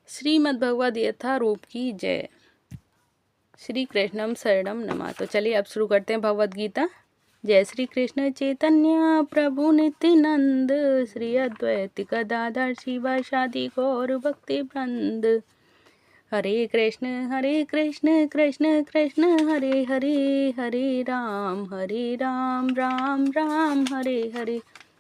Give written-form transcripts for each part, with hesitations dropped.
श्रीमद्भगवद यथारूप की जय। श्री कृष्णम शरणम नमः। तो चलिए अब शुरू करते हैं भगवद गीता। जय श्री कृष्ण चैतन्य प्रभु नित्यानंद, श्री अद्वैत गदाधर शिवासादि गौर भक्ति वृंद। हरे कृष्ण कृष्ण कृष्ण हरे हरे, हरे राम राम राम हरे हरे।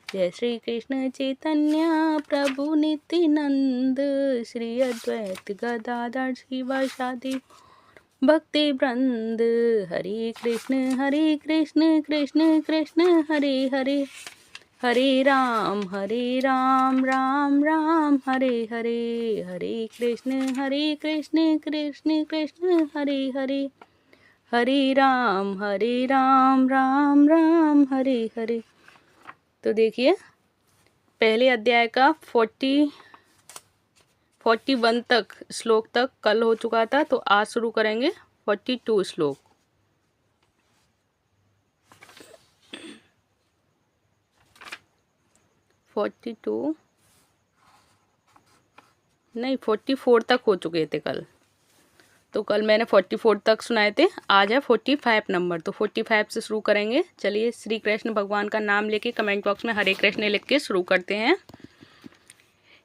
जय श्री कृष्ण चैतन्य प्रभु नित्यानंद, श्री अद्वैत गदाधर शिवासादि भक्ति वृंद। हरे कृष्ण कृष्ण कृष्ण हरे हरे, हरे राम राम राम हरे हरे। हरे कृष्ण कृष्ण कृष्ण हरे हरे, हरे राम राम राम हरे हरे। तो देखिए पहले अध्याय का 41 तक श्लोक तक कल हो चुका था, तो आज शुरू करेंगे 42 श्लोक। नहीं 44 तक हो चुके थे कल, तो कल मैंने 44 तक सुनाए थे। आज है 45 नंबर, तो 45 से शुरू करेंगे। चलिए श्री कृष्ण भगवान का नाम लेके कमेंट बॉक्स में हरे कृष्ण लिख के शुरू करते हैं।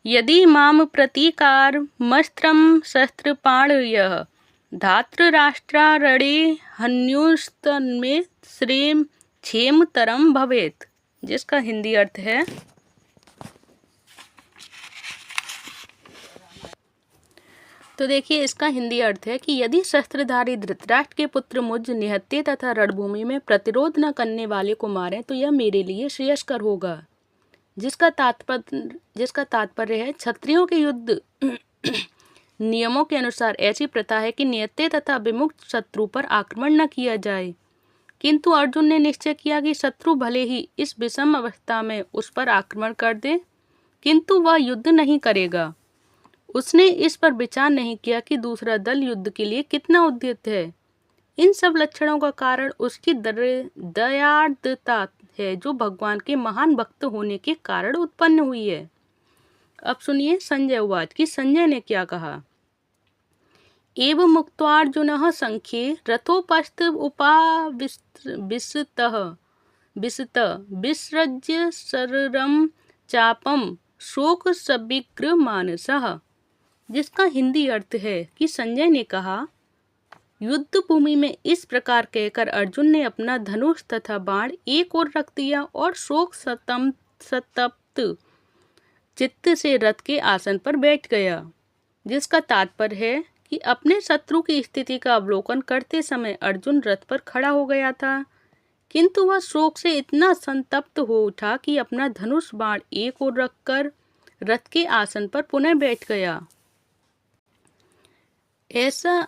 यदि माम प्रतीकार मस्त्रम शस्त्रपाणयः, धातृराष्ट्रारणे हन्युस्तन्मे श्रेम क्षेमतरम भवेत्। जिसका हिंदी अर्थ है, तो देखिए इसका हिंदी अर्थ है कि यदि शस्त्रधारी धृतराष्ट्र के पुत्र मुझ निहत्थे तथा रणभूमि में प्रतिरोध न करने वाले को मारें तो यह मेरे लिए श्रेयस्कर होगा। जिसका तात्पर्य है, क्षत्रियों के युद्ध नियमों के अनुसार ऐसी प्रथा है कि निहत्थे तथा विमुक्त शत्रु पर आक्रमण न किया जाए, किंतु अर्जुन ने निश्चय किया कि शत्रु भले ही इस विषम अवस्था में उस पर आक्रमण कर दे, किंतु वह युद्ध नहीं करेगा। उसने इस पर विचार नहीं किया कि दूसरा दल युद्ध के लिए कितना उद्यत है। इन सब लक्षणों का कारण उसकी दयार्द्रता है, जो भगवान के महान भक्त होने के कारण उत्पन्न हुई है। अब सुनिए संजय उवाच कि संजय ने क्या कहा। एवं मुक्त्वार्जुनः संख्ये रथोपस्थ विसृज्य शररं चापम शोक सविग्र मानसः। जिसका हिंदी अर्थ है कि संजय ने कहा, युद्ध भूमि में इस प्रकार कहकर अर्जुन ने अपना धनुष तथा बाण एक ओर रख दिया और शोक संतप्त चित्त से रथ के आसन पर बैठ गया। जिसका तात्पर्य है कि अपने शत्रु की स्थिति का अवलोकन करते समय अर्जुन रथ पर खड़ा हो गया था, किंतु वह शोक से इतना संतप्त हो उठा कि अपना धनुष बाण एक ओर रखकर रथ के आसन पर पुनः बैठ गया। ऐसा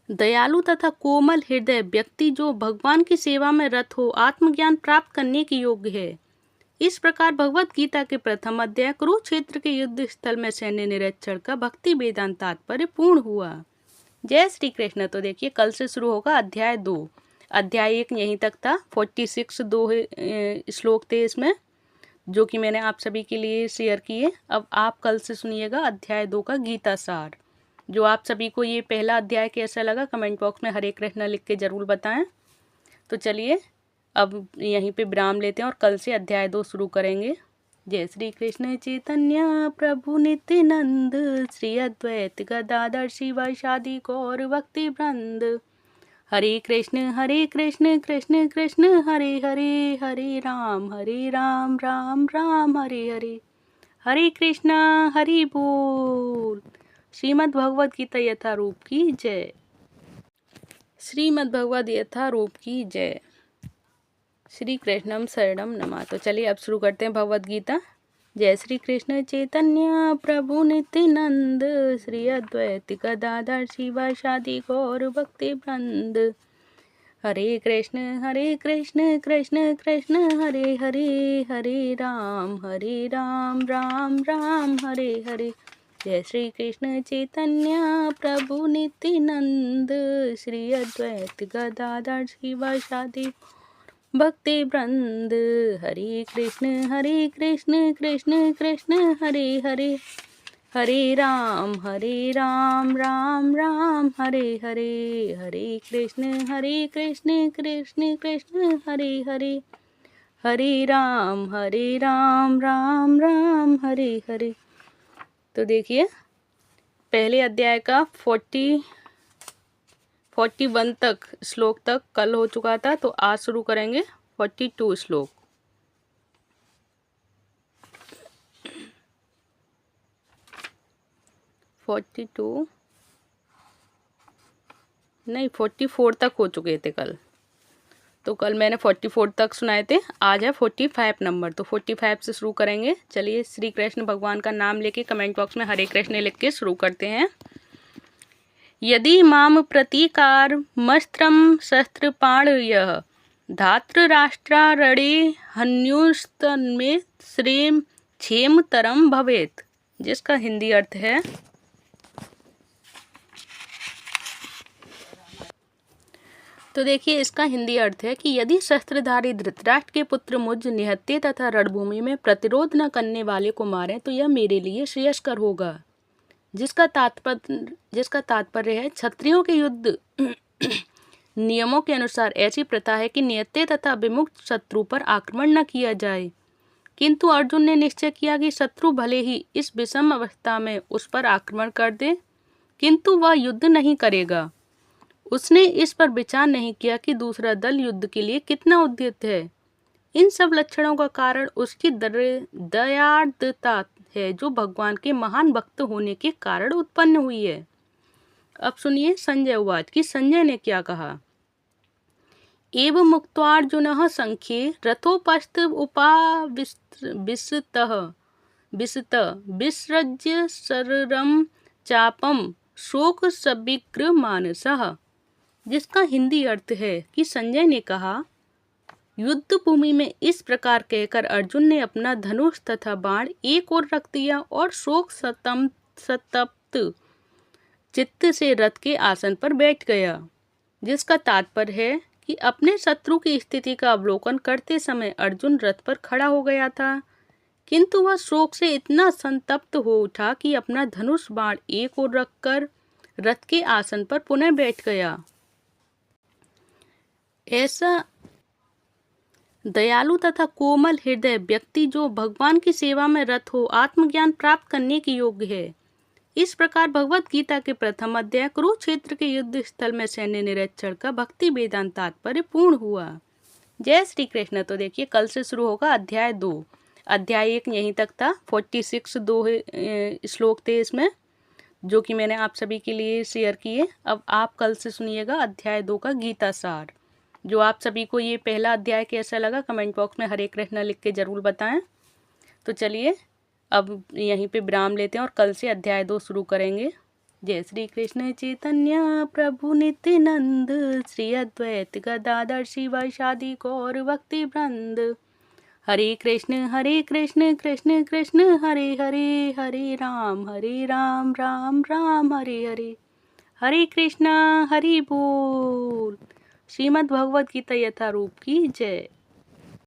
दयालु तथा कोमल हृदय व्यक्ति जो भगवान की सेवा में रत हो, आत्मज्ञान प्राप्त करने के योग्य है। इस प्रकार भगवत गीता के प्रथम अध्याय कुरुक्षेत्र के युद्ध स्थल में सैन्य निरीक्षण का भक्ति वेदांत तात्पर्य पूर्ण हुआ। जय श्री कृष्ण। तो देखिए कल से शुरू होगा अध्याय 2। अध्याय 1 यहीं तक था। 46 दो श्लोक थे इसमें, जो कि मैंने आप सभी के लिए शेयर किए। अब आप कल से सुनिएगा अध्याय 2 का गीता सार। जो आप सभी को ये पहला अध्याय कैसा लगा कमेंट बॉक्स में हरे कृष्ण लिख के जरूर बताएं। तो चलिए अब यहीं पे विराम लेते हैं और कल से अध्याय 2 शुरू करेंगे। जय श्री कृष्ण चैतन्य प्रभु नित्यानंद, श्री अद्वैत गदाधर शिवासादि गौर भक्ति वृंद। हरे कृष्ण कृष्ण कृष्ण हरे हरे, हरे राम राम राम हरे हरे। हरे कृष्णा हरि बोल। श्रीमद् भगवद गीता यथारूप की जय। श्रीमद् यथारूप की जय। श्री कृष्णम शरणम नमः। तो चलिए अब शुरू करते हैं भगवद गीता। जय श्री कृष्ण चैतन्य प्रभु नित्यानंद, श्री अद्वैत गदाधर शिवासादि गौर भक्ति वृंद। हरे कृष्ण कृष्ण कृष्ण हरे हरे, हरे राम राम राम हरे हरे। जय श्री कृष्ण चैतन्य प्रभु नित्यानंद, श्री अद्वैत गदाधर शिवासादि भक्ति वृंद। हरे कृष्ण कृष्ण कृष्ण हरे हरे, हरे राम राम राम हरे हरे, हरे कृष्ण कृष्ण कृष्ण हरे हरे, हरे राम राम राम हरे हरे। तो देखिए पहले अध्याय का 41 तक श्लोक तक कल हो चुका था, तो आज शुरू करेंगे 42 श्लोक। नहीं 44 तक हो चुके थे कल, तो कल मैंने 44 तक सुनाए थे, आज है 45 नंबर, तो 45 से शुरू करेंगे। चलिए श्री कृष्ण भगवान का नाम लेके कमेंट बॉक्स में हरे कृष्ण लिख के शुरू करते हैं। यदि माम प्रतीकार मस्त्रम शस्त्रपाणयः धातृराष्ट्रारणे हन्युस्तन्मे श्रेम क्षेमतरम भवेत्, जिसका हिंदी अर्थ है, तो देखिए इसका हिंदी अर्थ है कि यदि शस्त्रधारी धृतराष्ट्र के पुत्र मुझ निहत्थे तथा रणभूमि में प्रतिरोध न करने वाले को मारें तो यह मेरे लिए श्रेयस्कर होगा। जिसका तात्पर्य है क्षत्रियों के युद्ध नियमों के अनुसार ऐसी प्रथा है कि निहत्थे तथा विमुक्त शत्रु पर आक्रमण न किया जाए, किंतु अर्जुन ने निश्चय किया कि शत्रु भले ही इस विषम अवस्था में उस पर आक्रमण कर दे, किंतु वह युद्ध नहीं करेगा। उसने इस पर विचार नहीं किया कि दूसरा दल युद्ध के लिए कितना उद्यत है। इन सब लक्षणों का कारण उसकी दयार्द्रता है, जो भगवान के महान भक्त होने के कारण उत्पन्न हुई है। अब सुनिए संजय उवाच कि संजय ने क्या कहा। एवं मुक्त्वार्जुनः संख्ये रथोपस्थ विसृज्य शररं चापम शोक सविग्र मानसः, जिसका हिंदी अर्थ है कि संजय ने कहा, युद्ध भूमि में इस प्रकार कहकर अर्जुन ने अपना धनुष तथा बाण एक ओर रख दिया और शोक संतप्त चित्त से रथ के आसन पर बैठ गया। जिसका तात्पर्य है कि अपने शत्रु की स्थिति का अवलोकन करते समय अर्जुन रथ पर खड़ा हो गया था, किंतु वह शोक से इतना संतप्त हो उठा कि अपना धनुष बाण एक ओर रखकर रथ के आसन पर पुनः बैठ गया। ऐसा दयालु तथा कोमल हृदय व्यक्ति जो भगवान की सेवा में रत हो आत्मज्ञान प्राप्त करने के योग्य है। इस प्रकार भगवत गीता के प्रथम अध्याय कुरुक्षेत्र के युद्ध स्थल में सैन्य निरीक्षण का भक्ति वेदांत तात्पर्य पूर्ण हुआ। जय श्री कृष्ण। तो देखिए कल से शुरू होगा अध्याय 2। अध्याय 1 यहीं तक था, 46 दो श्लोक थे इसमें, जो कि मैंने आप सभी के लिए शेयर किए। अब आप कल से सुनिएगा अध्याय 2 का गीता सार। जो आप सभी को ये पहला अध्याय कैसा लगा कमेंट बॉक्स में हरे कृष्ण लिख के जरूर बताएं। तो चलिए अब यहीं पे विराम लेते हैं और कल से अध्याय 2 शुरू करेंगे। जय श्री कृष्ण चैतन्य प्रभु नित्यानंद श्री अद्वैत गदाधर शिवासादि गौर भक्ति वृंद। हरे कृष्ण कृष्ण कृष्ण हरे हरे, हरे राम राम राम हरे हरे, हरे कृष्णा हरि बोल। श्रीमद् भगवद गीता यथारूप की जय।